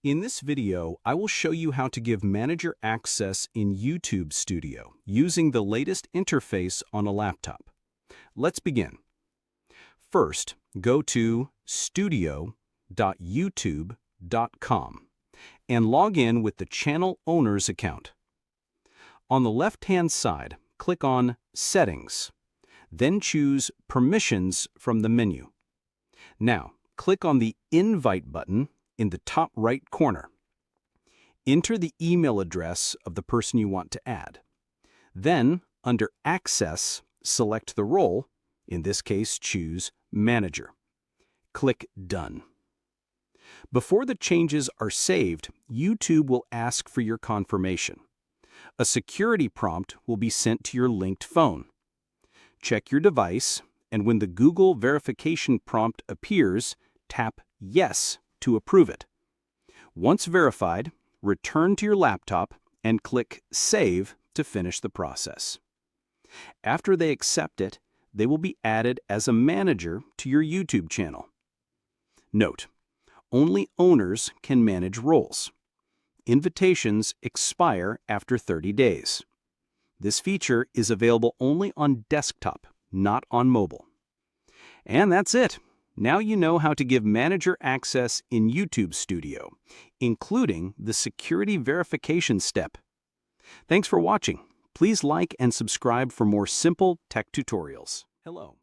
In this video, I will show you how to give manager access in YouTube Studio using the latest interface on a laptop. Let's begin. First, go to studio.youtube.com and log in with the channel owner's account. On the left-hand side, click on Settings, then choose Permissions from the menu. Now, click on the Invite button in the top right corner. Enter the email address of the person you want to add. Then, under Access, select the role, in this case choose Manager. Click Done. Before the changes are saved, YouTube will ask for your confirmation. A security prompt will be sent to your linked phone. Check your device, and when the Google verification prompt appears, tap Yes to approve it. Once verified, return to your laptop and click Save to finish the process. After they accept it, they will be added as a manager to your YouTube channel. Note: only owners can manage roles. Invitations expire after 30 days. This feature is available only on desktop, not on mobile. And that's it. Now you know how to give manager access in YouTube Studio, including the security verification step. Thanks for watching. Please like and subscribe for more simple tech tutorials. Hello.